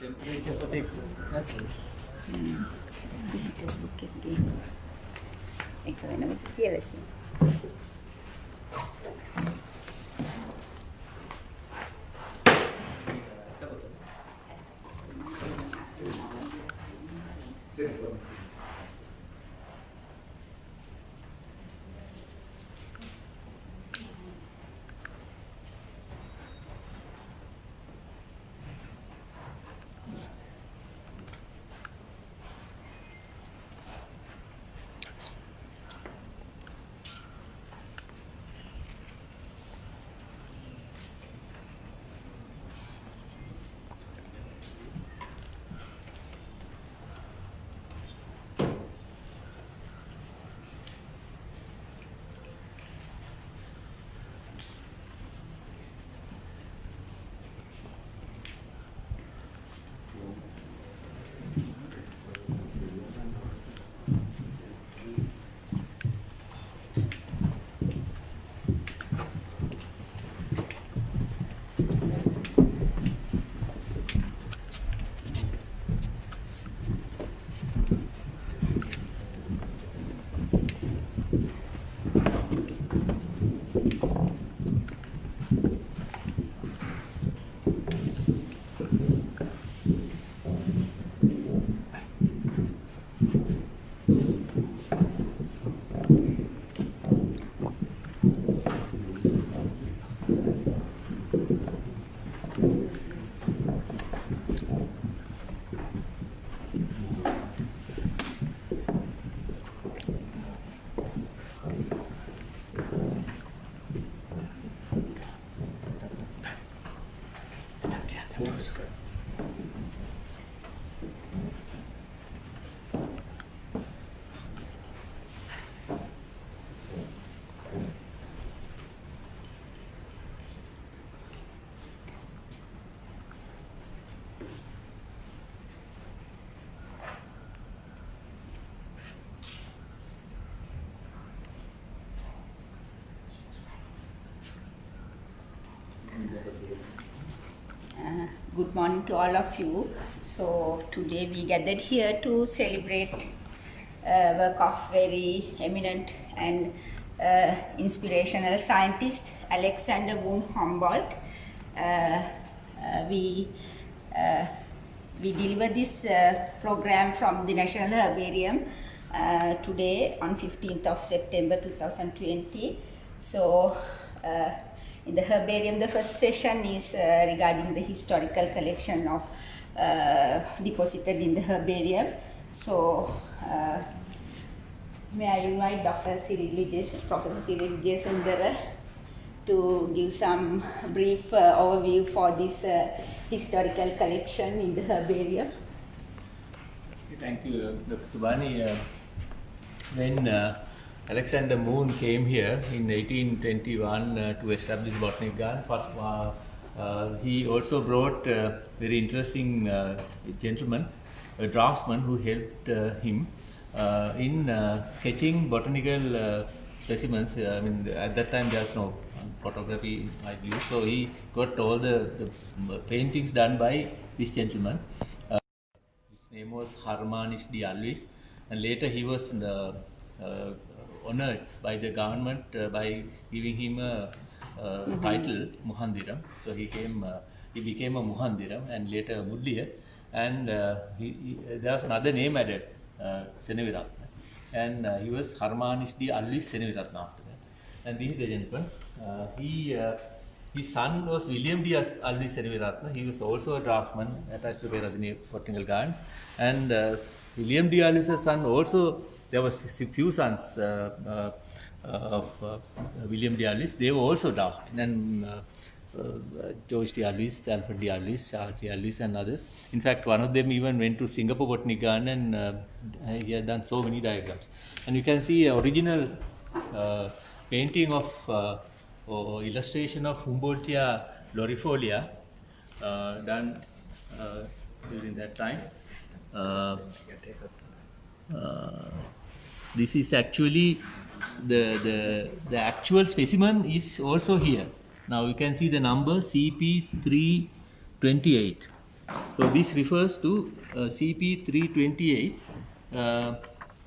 temperature protected. Visitors book එකේ එක වෙනම කියලා තියෙනවා. Good morning to all of you. So today we gathered here to celebrate work of very eminent and inspirational scientist Alexander von Humboldt. We deliver this program from the National Herbarium today on 15th of September 2020. So in the herbarium, the first session is regarding the historical collection of deposited in the herbarium. So may I invite Dr. Professor Cyril Vijayasundara to give some brief overview for this historical collection in the herbarium. Thank you, Dr. Subani. When Alexander Moon came here in 1821 to establish Botanical Garden, first, he also brought a very interesting gentleman, a draftsman who helped him in sketching botanical specimens. I mean, at that time there's no photography, I believe, so he got all the paintings done by this gentleman. His name was Harmanis de Alvis, and later he was honored by the government by giving him a title Muhandiram. So he became a Muhandiram and later a Mudliya, and there was another name added, Seneviratna, and he was Harmanis de Alvis Seneviratna after that. And this is the gentleman. His son was William D. Alvis Seneviratna. He was also a draftsman attached to Peradeniya Botanical Gardens, and William D. Alvis' son also. There were few sons of William D. Alvis. They were also draftsmen, and George D. Alvis, Alfred D. Alvis, Charles D. Alvis, and others. In fact, one of them even went to Singapore Botanical Garden, and he had done so many diagrams. And you can see original painting of or illustration of Humboldtia laurifolia done during that time. This is actually the actual specimen is also here. Now you can see the number CP328. So this refers to CP328,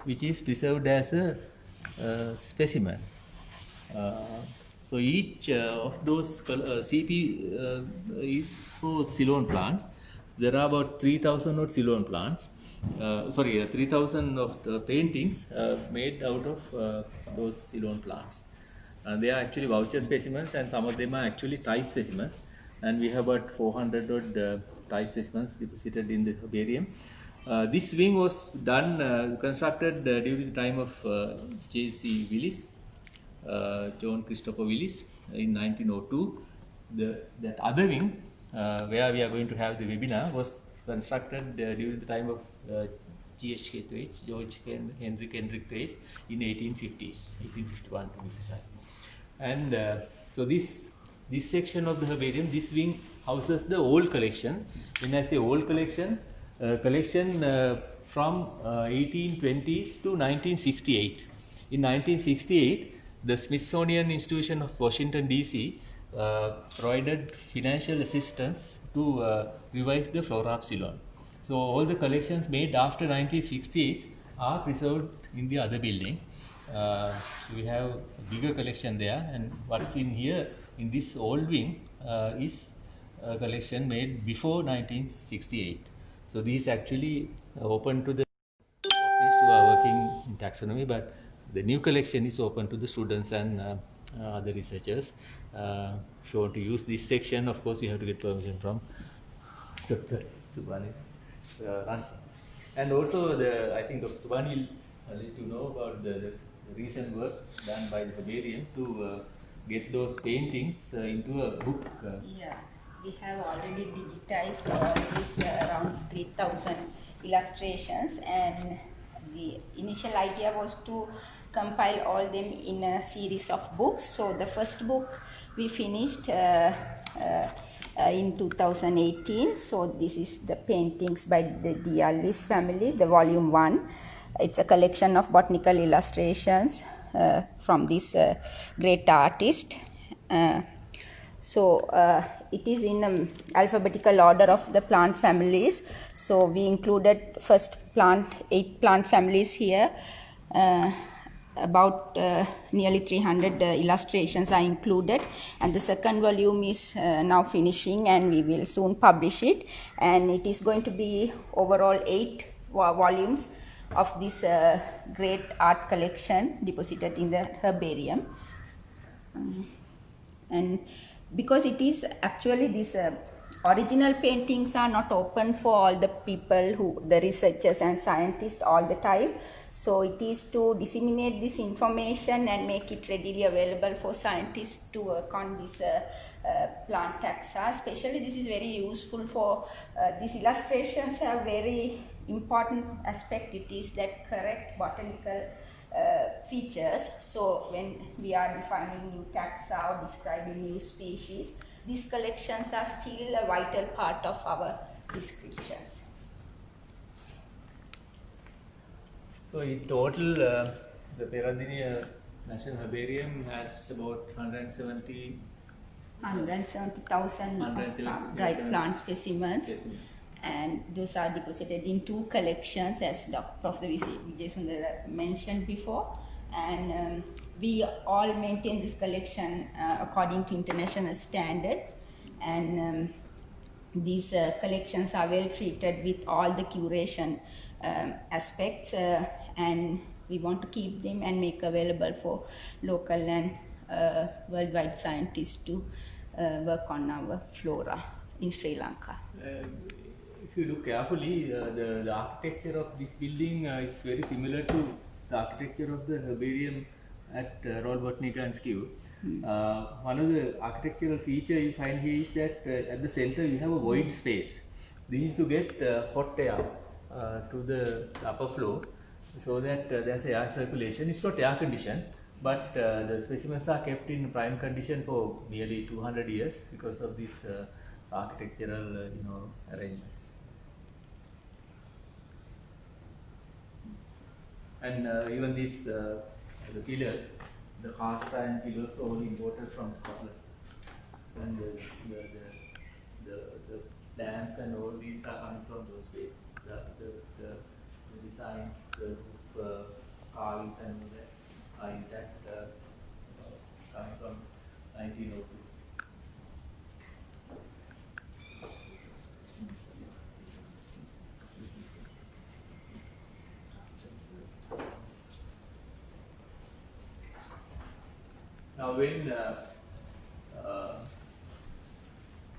which is preserved as a specimen. So each of those CP is for Ceylon plants. There are about 3,000 of Ceylon plants. 3,000 of the paintings made out of those Ceylon plants. They are actually voucher specimens, and some of them are actually type specimens. And we have about 400 odd type specimens deposited in the herbarium. This wing was constructed during the time of J.C. Willis, John Christopher Willis, in 1902. That other wing, where we are going to have the webinar, was constructed during the time of G.H. Thwaites, George Henry Thwaites, in 1850s, 1851 to be precise. And so this section of the herbarium, this wing houses the old collection. When I say old collection, collection from 1820s to 1968. In 1968, the Smithsonian Institution of Washington DC provided financial assistance to revise the flora of Ceylon. So all the collections made after 1968 are preserved in the other building. So we have a bigger collection there, and what's in here in this old wing is a collection made before 1968. So these actually open to the botanists who are working in taxonomy, but the new collection is open to the students and other researchers. If you want to use this section, of course you have to get permission from Dr. Subani Ransi. And also I think Dr. Subani will let you know about the recent work done by the herbarium to get those paintings into a book. Yeah, we have already digitized all these around 3,000 illustrations, and the initial idea was to compile all them in a series of books. So the first book we finished in 2018. So this is the paintings by the D. Alvis family, the volume 1. It's a collection of botanical illustrations from this great artist. It is in alphabetical order of the plant families. So we included first 8 plant families here. About nearly 300 illustrations are included, and the second volume is now finishing, and we will soon publish it, and it is going to be overall 8 volumes of this great art collection deposited in the herbarium. And because it is actually this original paintings are not open for all the people the researchers and scientists all the time. So it is to disseminate this information and make it readily available for scientists to work on this plant taxa. Especially this is very useful for these illustrations have very important aspect. It is that correct botanical features. So when we are defining new taxa or describing new species, these collections are still a vital part of our descriptions. So in total, the Peradeniya National Herbarium has about 170,000 dried plant specimens. And those are deposited in 2 collections, as Professor Vijay Sundara mentioned before. And we all maintain this collection according to international standards. And these collections are well treated with all the curation aspects, and we want to keep them and make available for local and worldwide scientists to work on our flora in Sri Lanka. If you look carefully, the architecture of this building is very similar to the architecture of the herbarium at Royal Botanical and Kew. One of the architectural features you find here is that at the center you have a void space. This is to get hot air to the upper floor, so that there's air circulation. It's not air conditioned, but the specimens are kept in prime condition for nearly 200 years because of this architectural arrangements. And even these the pillars, the cast iron pillars, are all imported from Scotland. And the dams and all these are coming from those days. The designs, the roof carvings and all that are intact, coming from 1902. Now, when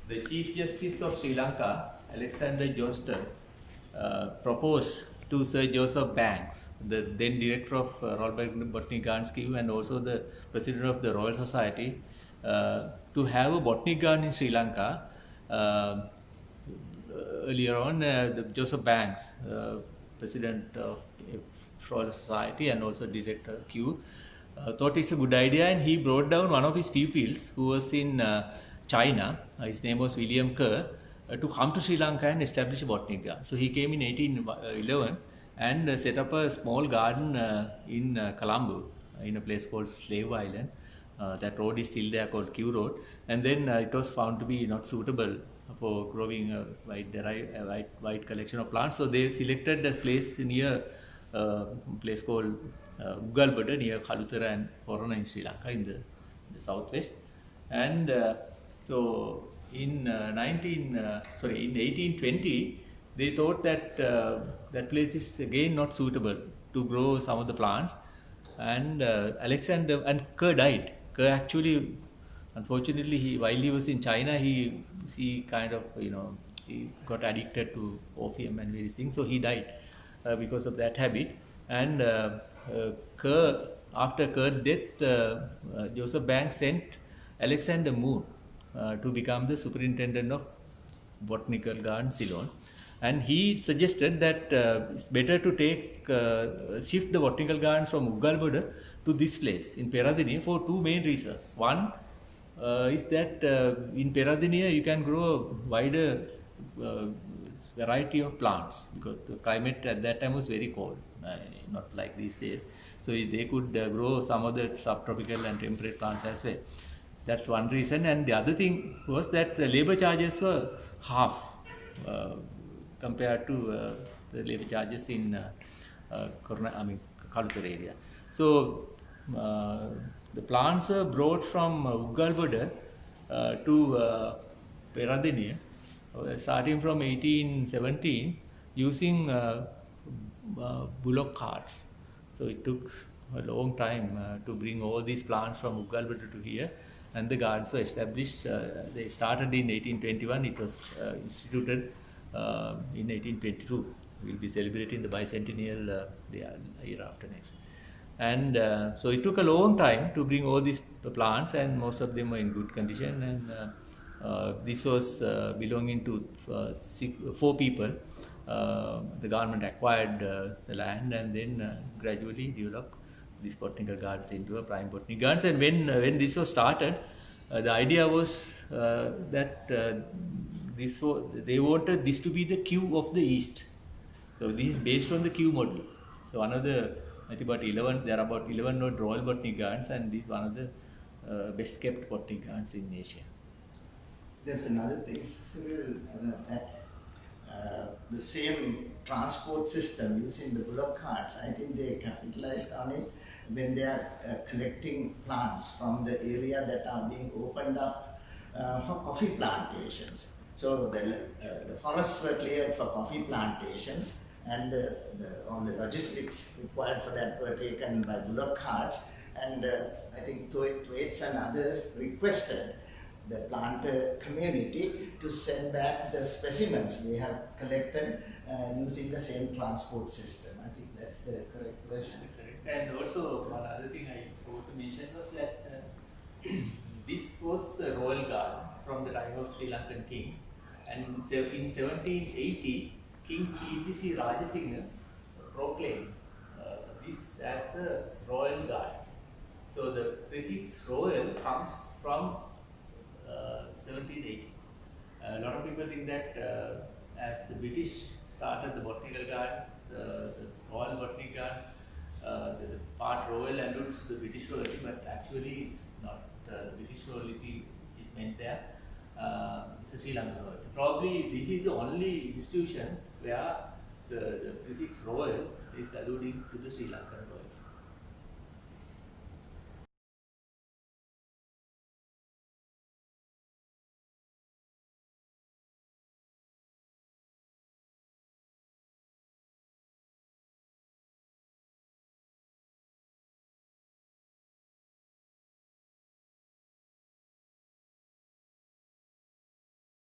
the Chief Justice of Sri Lanka, Alexander Johnston, proposed to Sir Joseph Banks, the then director of Royal Botanic Gardens Kew and also the president of the Royal Society, to have a botanic garden in Sri Lanka. Earlier on, Joseph Banks, president of Royal Society and also director Kew, thought it's a good idea, and he brought down one of his pupils who was in China. His name was William Kerr, to come to Sri Lanka and establish a botanic garden. So he came in 1811 and set up a small garden in Colombo, in a place called Slave Island. That road is still there, called Kew Road, and then it was found to be not suitable for growing a wide collection of plants. So they selected a place near place called Humboldt near Kalutara and Corona in Sri Lanka in the southwest. And so in 1820, they thought that that place is again not suitable to grow some of the plants, and Alexander and Kerr died. Kerr actually, unfortunately, while he was in China, he kind of he got addicted to opium and various things, so he died because of that habit. And Kerr, after Kerr's death, Joseph Banks sent Alexander Moon to become the superintendent of Botanical Garden, Ceylon, and he suggested that it's better to shift the botanical gardens from Uggalboda to this place in Peradeniya for two main reasons. One is that in Peradeniya you can grow a wider variety of plants, because the climate at that time was very cold, not like these days. So they could grow some of the subtropical and temperate plants as well. That's one reason. And the other thing was that the labor charges were half compared to the labor charges in Kalutara area. So the plants were brought from Uggalboda to Peradeniya, starting from 1817, using bullock carts. So it took a long time to bring all these plants from Uggalboda to here, and the gardens were established. They started in 1821. It was instituted in 1822. We'll be celebrating the bicentennial the year after next. And so it took a long time to bring all these plants, and most of them were in good condition. And this was belonging to 4 people. The government acquired the land and then gradually developed these botanical gardens into a prime botanic gardens. And when this was started, the idea was that they wanted this to be the Kew of the East. So this is based on the Kew model. So one of the, I think about 11, there are about 11 Royal Botanic Gardens, and this is one of the best kept botanic gardens in Asia. There's another thing, Cyril, that the same transport system using the bullock carts, I think they capitalized on it when they are collecting plants from the area that are being opened up for coffee plantations. So the forests were cleared for coffee plantations, and all the logistics required for that were taken by bullock carts. And I think Thwaites and others requested the planter community to send back the specimens they have collected using the same transport system. I think that's the correct version. And also one other thing I forgot to mention was that this was a royal garden from the time of Sri Lankan kings, and in 1780 King Kirtisi Rajasinghe proclaimed this as a royal garden. So the prefix royal comes from 1780. A lot of people think that as the British started the botanical gardens, the Royal Botanic Gardens, the part royal alludes to the British royalty, but actually it's not the British royalty which is meant there. it's a Sri Lankan royalty. Probably this is the only institution where the prefix royal is alluding to the Sri Lankan royalty.